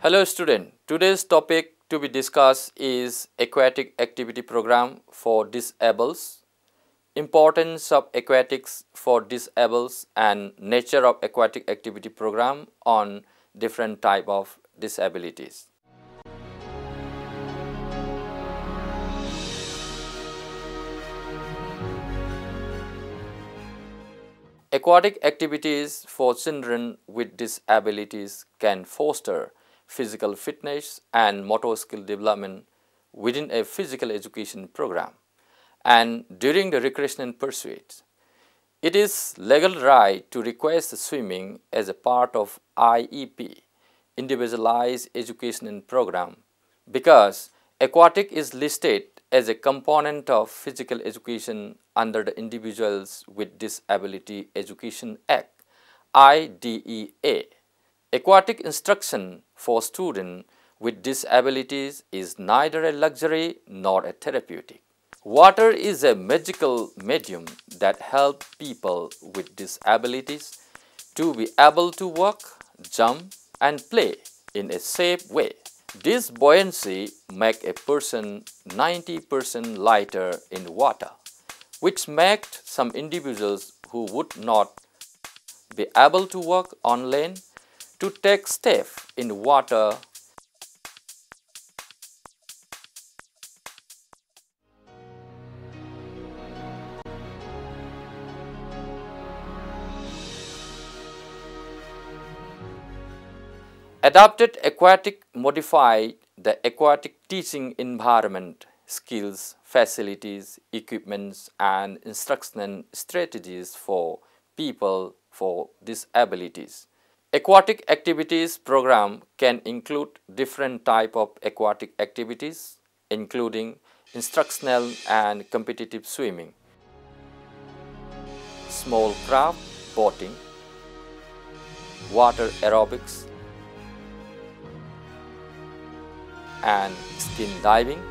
Hello student, today's topic to be discussed is aquatic activity program for disables, importance of aquatics for disables and nature of aquatic activity program on different type of disabilities. Aquatic activities for children with disabilities can foster physical fitness and motor skill development within a physical education program and during the recreational pursuits. It is legal right to request swimming as a part of IEP, Individualized Education Program, because aquatic is listed as a component of physical education under the Individuals with Disability Education Act, IDEA. Aquatic instruction for students with disabilities is neither a luxury nor a therapeutic. Water is a magical medium that helps people with disabilities to be able to walk, jump, and play in a safe way. This buoyancy makes a person 90% lighter in water, which makes some individuals who would not be able to walk on land to take steps in water. Adapted Aquatic modified the aquatic teaching environment, skills, facilities, equipments, and instructional strategies for people for disabilities. Aquatic activities program can include different type of aquatic activities, including instructional and competitive swimming, small craft boating, water aerobics, and skin diving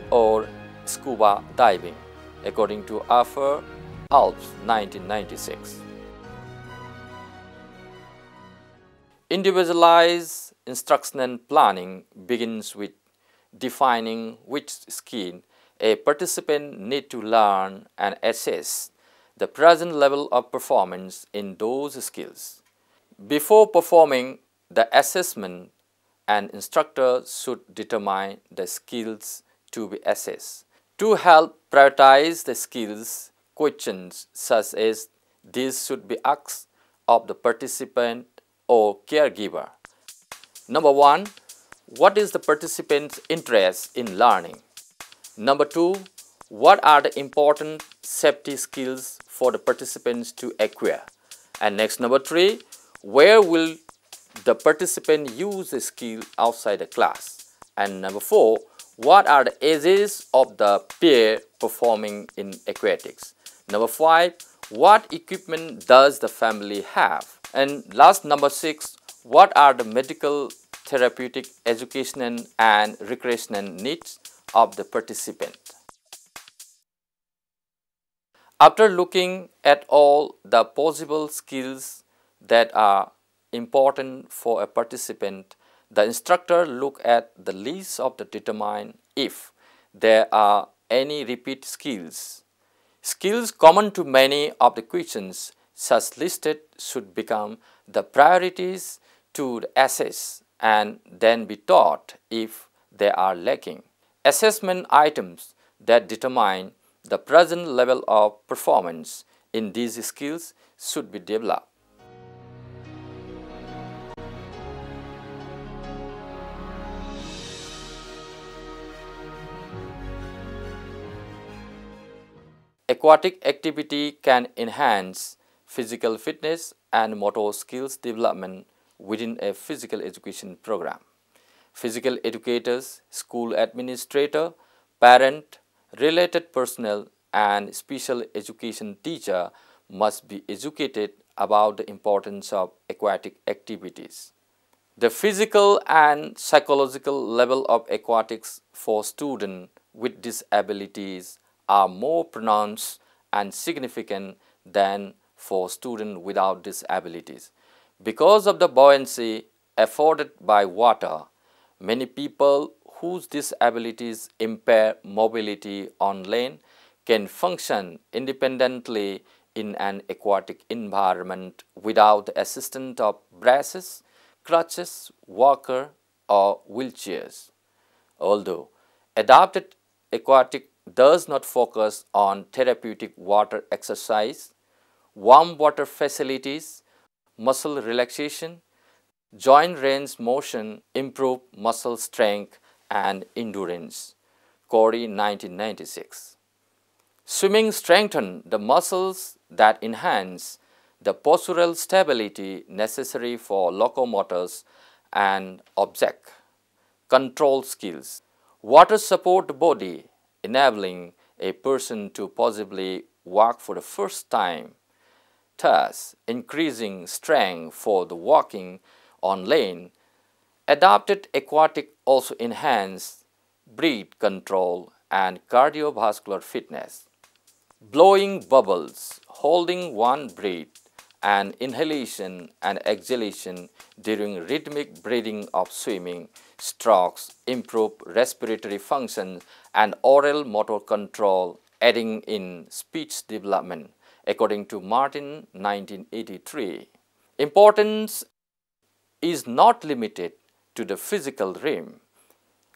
or scuba diving, according to AFER Alps 1996. Individualized instructional planning begins with defining which skill a participant needs to learn and assess the present level of performance in those skills. Before performing the assessment, an instructor should determine the skills to be assessed. To help prioritize the skills, questions such as these should be asked of the participant or caregiver. Number 1. What is the participant's interest in learning? Number 2. What are the important safety skills for the participants to acquire? And next, number 3. Where will the participant use the skill outside the class? And number 4. What are the ages of the pair performing in aquatics? Number 5. What equipment does the family have? And last, number 6. What are the medical, therapeutic, educational, and recreational needs of the participant? After looking at all the possible skills that are important for a participant, the instructor look at the list of the determine if there are any repeat skills. Skills common to many of the questions such listed should become the priorities to assess and then be taught if they are lacking. Assessment items that determine the present level of performance in these skills should be developed. Aquatic activity can enhance physical fitness and motor skills development within a physical education program. Physical educators, school administrator, parent, related personnel, and special education teacher must be educated about the importance of aquatic activities. The physical and psychological level of aquatics for students with disabilities are more pronounced and significant than for students without disabilities. Because of the buoyancy afforded by water, Many people whose disabilities impair mobility on land can function independently in an aquatic environment without the assistance of braces, crutches, walker, or wheelchairs. Although adapted aquatic does not focus on therapeutic water exercise, warm water facilities, muscle relaxation, joint range motion, improve muscle strength and endurance. Corey, 1996. Swimming strengthens the muscles that enhance the postural stability necessary for locomotors and object control skills. Water support the body, enabling a person to possibly walk for the first time, thus increasing strength for the walking on land. Adapted aquatic also enhance breath control and cardiovascular fitness. Blowing bubbles, holding one breath, and inhalation and exhalation during rhythmic breathing of swimming strokes improve respiratory function and oral motor control, aiding in speech development, according to Martin, 1983. Importance is not limited to the physical realm.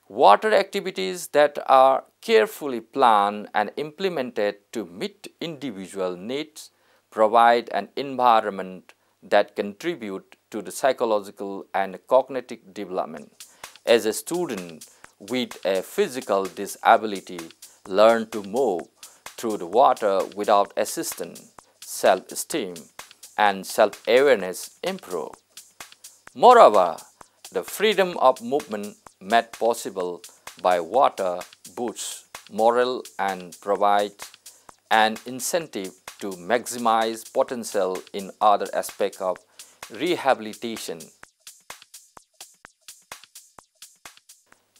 Water activities that are carefully planned and implemented to meet individual needs provide an environment that contribute to the psychological and cognitive development. As a student with a physical disability learn to move through the water without assistance, self-esteem and self-awareness improve. Moreover, the freedom of movement made possible by water boosts morale and provides an incentive to maximize potential in other aspects of rehabilitation.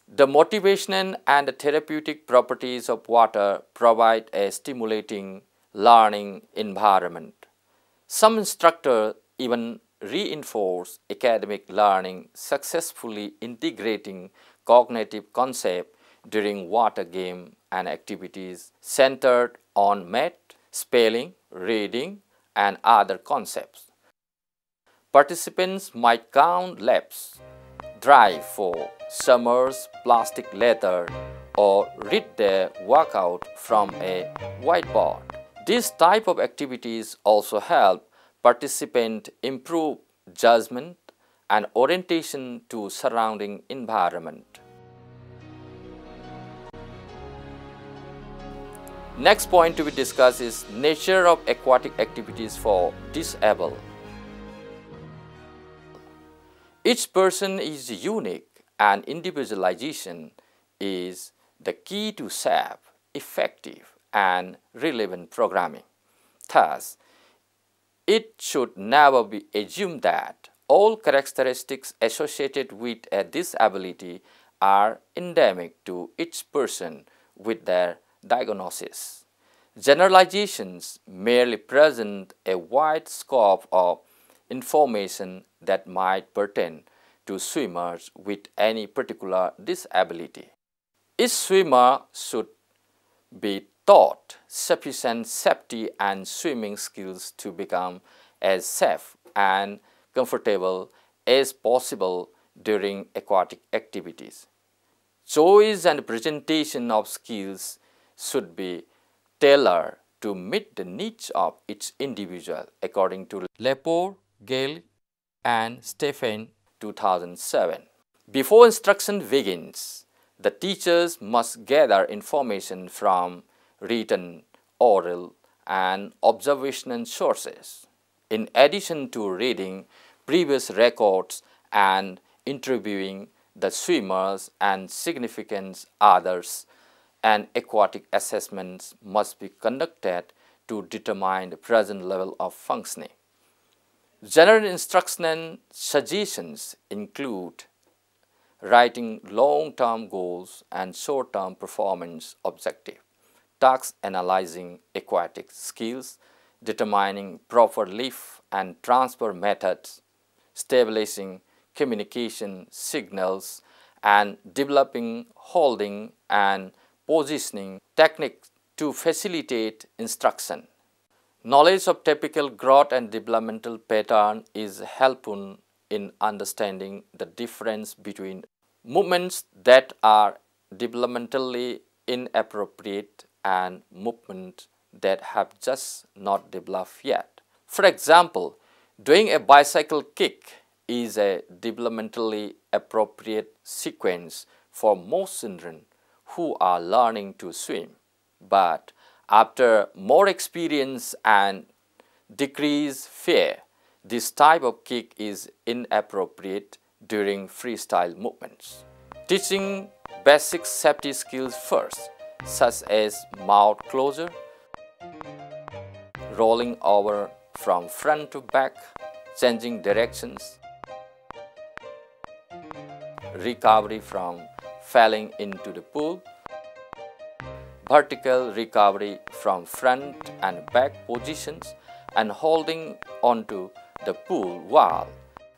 The motivational and therapeutic properties of water provide a stimulating learning environment. Some instructors even reinforce academic learning, successfully integrating cognitive concepts during water games and activities centered on math, spelling, reading, and other concepts. Participants might count laps, drive for summer's plastic leather, or read their workout from a whiteboard. This type of activities also help participants improve judgment and orientation to surrounding environment. Next point to be discussed is nature of aquatic activities for disabled. Each person is unique and individualization is the key to safe, effective and relevant programming. Thus, it should never be assumed that all characteristics associated with a disability are endemic to each person with their diagnosis. Generalizations merely present a wide scope of information that might pertain to swimmers with any particular disability. Each swimmer should be taught sufficient safety and swimming skills to become as safe and comfortable as possible during aquatic activities. Choice and presentation of skills should be tailored to meet the needs of each individual, according to Lepore, Gale, and Stephen, 2007. Before instruction begins, the teachers must gather information from written, oral, and observational sources. In addition to reading previous records and interviewing the swimmers and significant others, and aquatic assessments must be conducted to determine the present level of functioning. General instructional suggestions include writing long-term goals and short-term performance objectives, task analyzing aquatic skills, determining proper lift and transfer methods, establishing communication signals, and developing holding and positioning techniques to facilitate instruction. Knowledge of typical growth and developmental pattern is helpful in understanding the difference between movements that are developmentally inappropriate and movements that have just not developed yet. For example, doing a bicycle kick is a developmentally appropriate sequence for most children who are learning to swim. But after more experience and decreased fear, this type of kick is inappropriate during freestyle movements. Teaching basic safety skills first, such as mouth closure, rolling over from front to back, changing directions, recovery from falling into the pool, vertical recovery from front and back positions, and holding onto the pool wall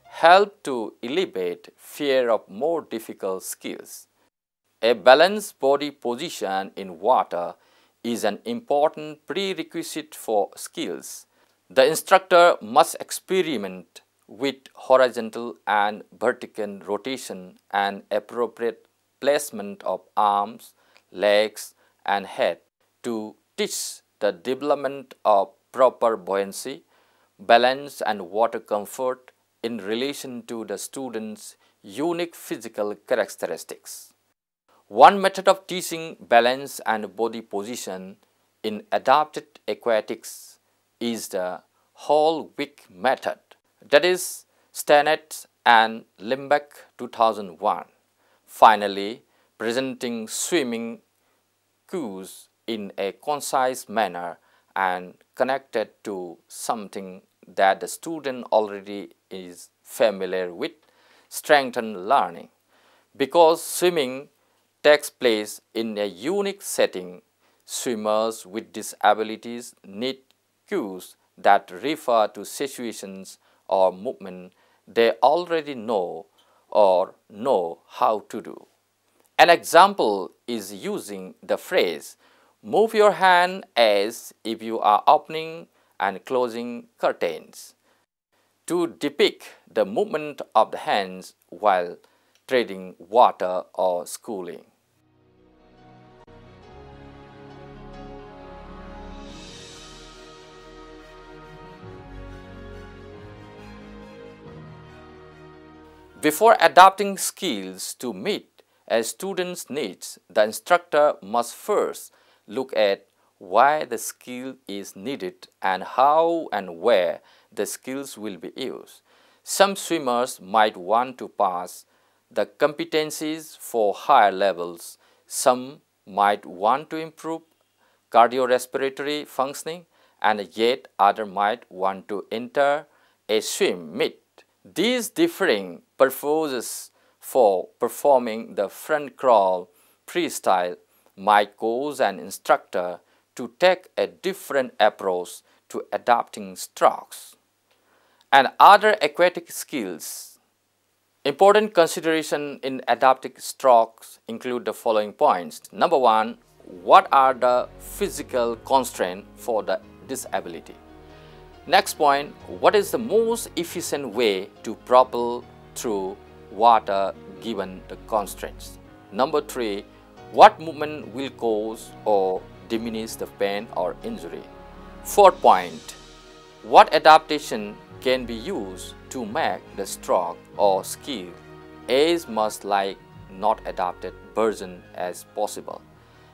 help to alleviate fear of more difficult skills. A balanced body position in water is an important prerequisite for skills. The instructor must experiment with horizontal and vertical rotation and appropriate placement of arms, legs, and head to teach the development of proper buoyancy, balance, and water comfort in relation to the student's unique physical characteristics. One method of teaching balance and body position in adapted aquatics is the whole week method, that is Stannett and Limbeck 2001. Finally, presenting swimming cues in a concise manner and connected to something that the student already is familiar with strengthen learning. Because swimming takes place in a unique setting, swimmers with disabilities need cues that refer to situations or movement they already know or know how to do. An example is using the phrase, "Move your hand as if you are opening and closing curtains," to depict the movement of the hands while treading water or schooling. Before adapting skills to meet a student's needs, the instructor must first look at why the skill is needed and how and where the skills will be used. Some swimmers might want to pass the competencies for higher levels. Some might want to improve cardiorespiratory functioning, and yet others might want to enter a swim meet. These differing purposes for performing the front crawl freestyle might cause an instructor to take a different approach to adapting strokes. And other aquatic skills. Important consideration in adapting strokes include the following points. Number one, what are the physical constraints for the disability? Next point, what is the most efficient way to propel through water given the constraints? Number three, what movement will cause or diminish the pain or injury? Fourth point, what adaptation can be used to make the stroke or skill as much like not adapted version as possible?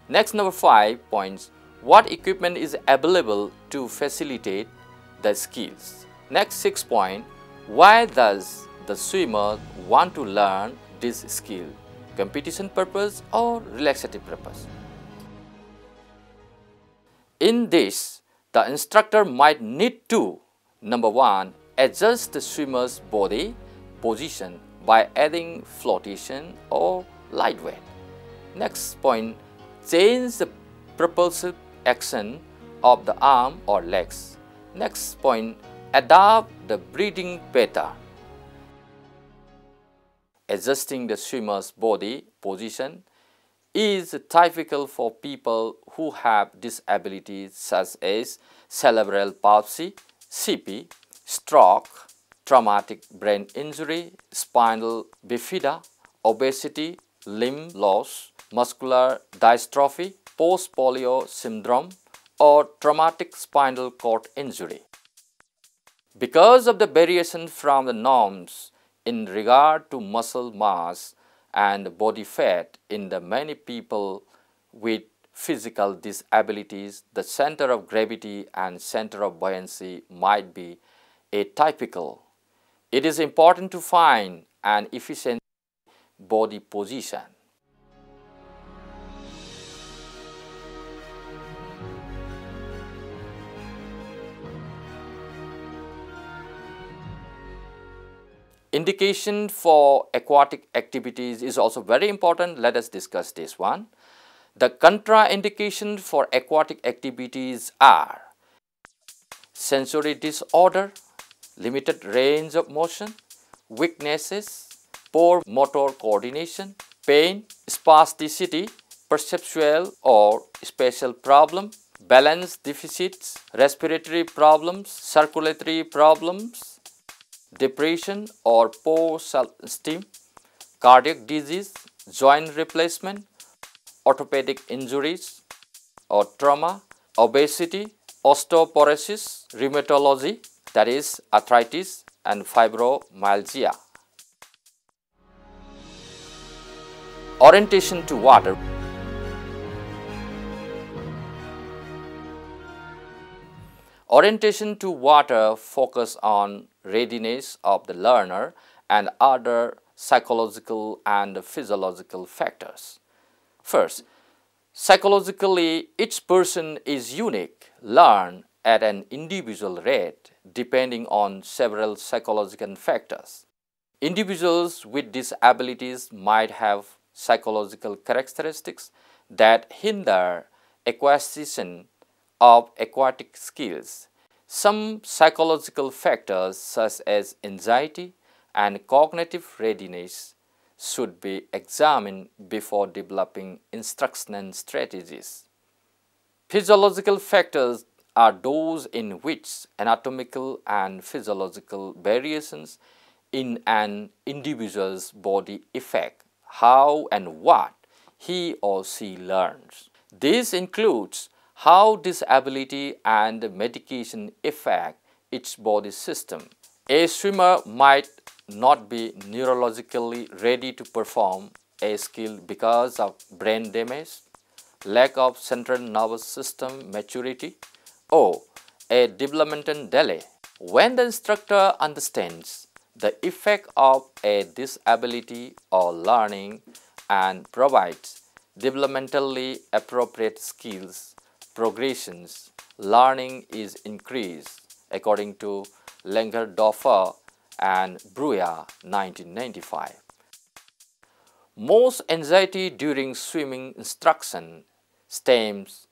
Next, number 5 points, what equipment is available to facilitate the skills? Next 6 point, why does the swimmer want to learn this skill? Competition purpose or relaxative purpose? In this, the instructor might need to, number 1, adjust the swimmer's body position by adding flotation or light weight. Next point, change the propulsive action of the arm or legs. Next point, adapt the breathing pattern. adjusting the swimmer's body position is typical for people who have disabilities such as cerebral palsy, CP, stroke, traumatic brain injury, spinal bifida, obesity, limb loss, muscular dystrophy, post-polio syndrome, or traumatic spinal cord injury. Because of the variation from the norms in regard to muscle mass and body fat in the many people with physical disabilities, the center of gravity and center of buoyancy might be atypical. It is important to find an efficient body position. Indication for aquatic activities is also very important. Let us discuss this one. The contraindication for aquatic activities are sensory disorder, limited range of motion, weaknesses, poor motor coordination, pain, spasticity, perceptual or spatial problem, balance deficits, respiratory problems, circulatory problems, depression or poor self-esteem, cardiac disease, joint replacement, orthopedic injuries or trauma, obesity, osteoporosis, rheumatology, that is arthritis and fibromyalgia. Orientation to water. Orientation to water focus on readiness of the learner and other psychological and physiological factors. First, psychologically, each person is unique, learn at an individual rate depending on several psychological factors. Individuals with disabilities might have psychological characteristics that hinder acquisition of aquatic skills. Some psychological factors such as anxiety and cognitive readiness should be examined before developing instructional strategies. Physiological factors are those in which anatomical and physiological variations in an individual's body affect how and what he or she learns. This includes how disability and medication affect its body system. A swimmer might not be neurologically ready to perform a skill because of brain damage, lack of central nervous system maturity, or a developmental delay. When the instructor understands the effect of a disability or learning and provides developmentally appropriate skills, progressions, learning is increased according to Langerdorfer and Breuer 1995. Most anxiety during swimming instruction stems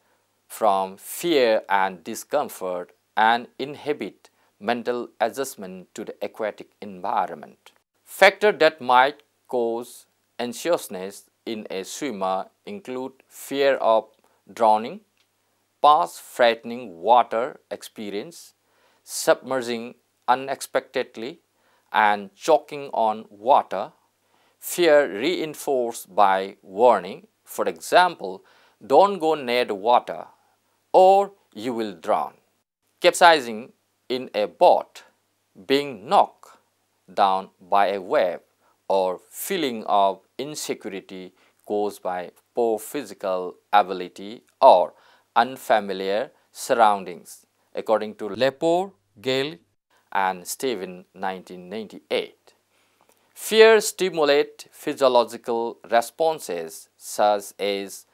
from fear and discomfort and inhibit mental adjustment to the aquatic environment. Factors that might cause anxiousness in a swimmer include fear of drowning, past frightening water experience, submerging unexpectedly, and choking on water, fear reinforced by warning, for example, don't go near the water or you will drown. Capsizing in a boat, being knocked down by a wave, or feeling of insecurity caused by poor physical ability or unfamiliar surroundings, according to Lepore, Gale, and Steven 1998. Fear stimulates physiological responses such as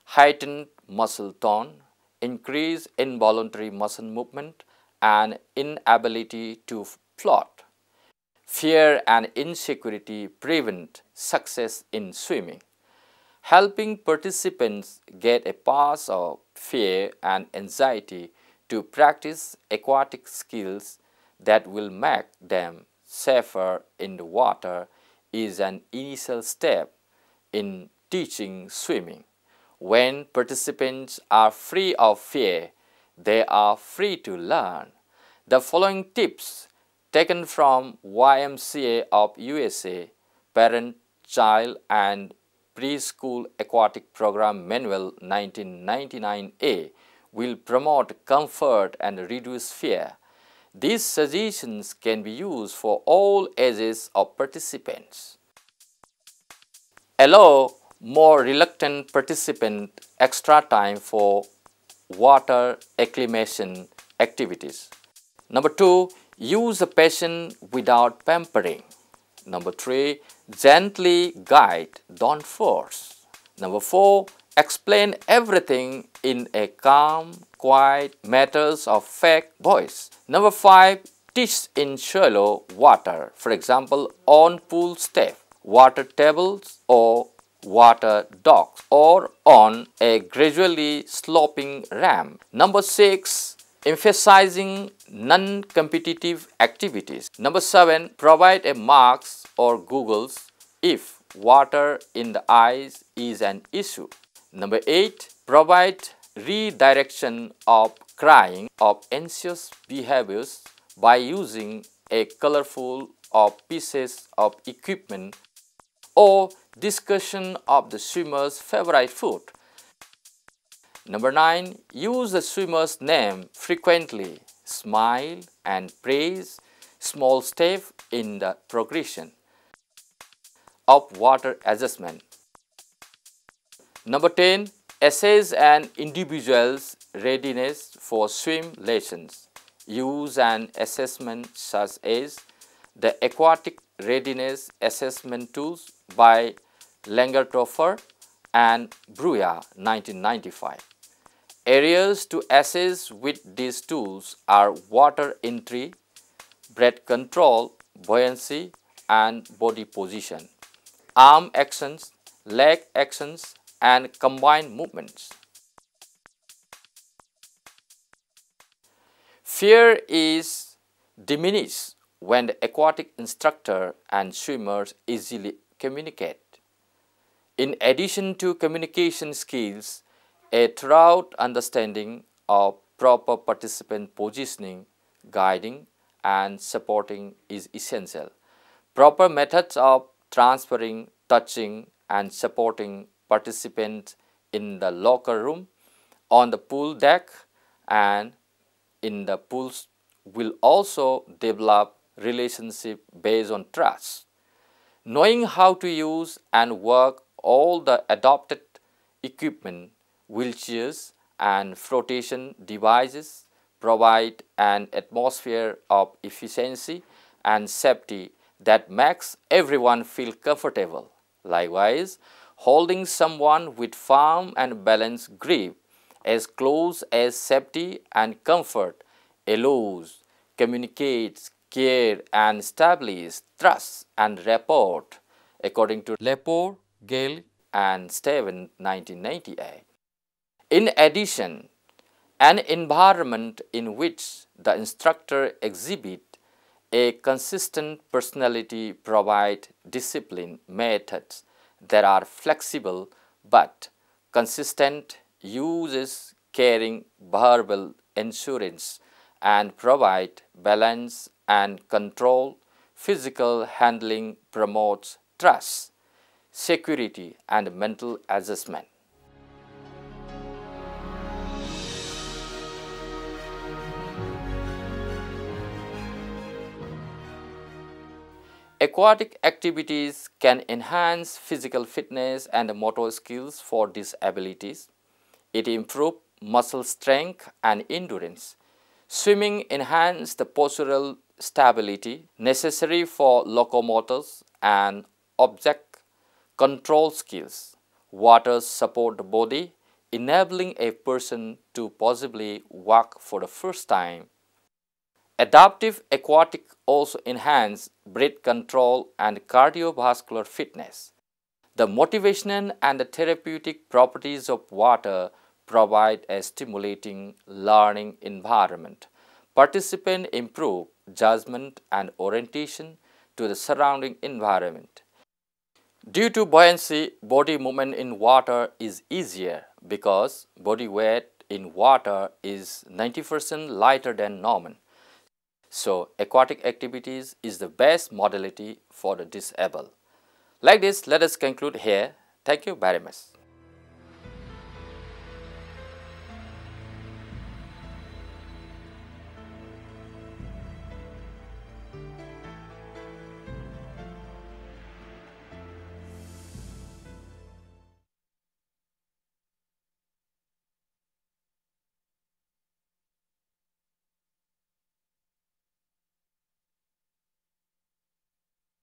heightened muscle tone, increased involuntary muscle movement, and inability to float. Fear and insecurity prevent success in swimming. Helping participants get a pass of fear and anxiety to practice aquatic skills that will make them safer in the water is an initial step in teaching swimming. When participants are free of fear, they are free to learn. The following tips taken from YMCA of USA Parent, Child and Preschool Aquatic Program Manual 1999A will promote comfort and reduce fear. These suggestions can be used for all ages of participants. Allow more reluctant participant extra time for water acclimation activities. Number 2, use a patient without pampering. Number 3, gently guide, don't force. Number 4, explain everything in a calm, quiet, matters of fact voice. Number 5, teach in shallow water, for example, on pool step, water tables or water docks, or on a gradually sloping ramp. Number 6, emphasizing non-competitive activities. Number 7, provide a marks or goggles if water in the eyes is an issue. Number 8, provide redirection of crying of anxious behaviors by using a colorful of pieces of equipment or discussion of the swimmer's favorite food. Number 9, use the swimmer's name frequently. Smile and praise small step in the progression of water adjustment. Number 10, assess an individual's readiness for swim lessons. Use an assessment such as the Aquatic Readiness Assessment Tools by Langertoffer and Bruya 1995. Areas to assess with these tools are water entry, breath control, buoyancy and body position, arm actions, leg actions and combined movements. Fear is diminished when the aquatic instructor and swimmers easily communicate. In addition to communication skills, a thorough understanding of proper participant positioning, guiding and supporting is essential. Proper methods of transferring, touching and supporting participants in the locker room, on the pool deck and in the pools will also develop relationship based on trust. Knowing how to use and work all the adopted equipment, wheelchairs and flotation devices provide an atmosphere of efficiency and safety that makes everyone feel comfortable. Likewise, holding someone with firm and balanced grip as close as safety and comfort allows, communicates, care and establish trust and rapport, according to Lepore, Gale and Steven 1998. In addition, an environment in which the instructor exhibits a consistent personality provides discipline methods that are flexible but consistent, uses caring verbal assurance and provide balance and control. Physical handling promotes trust, security and mental adjustment. Aquatic activities can enhance physical fitness and motor skills for disabilities. It improves muscle strength and endurance. Swimming enhances the postural stability necessary for locomotors and object control skills. Water supports the body, enabling a person to possibly walk for the first time. Adaptive aquatic also enhance breath control and cardiovascular fitness. The motivational and the therapeutic properties of water provide a stimulating learning environment. Participants improve judgment and orientation to the surrounding environment. Due to buoyancy, body movement in water is easier because body weight in water is 90% lighter than normal. So, aquatic activities is the best modality for the disabled. Like this, let us conclude here. Thank you very much.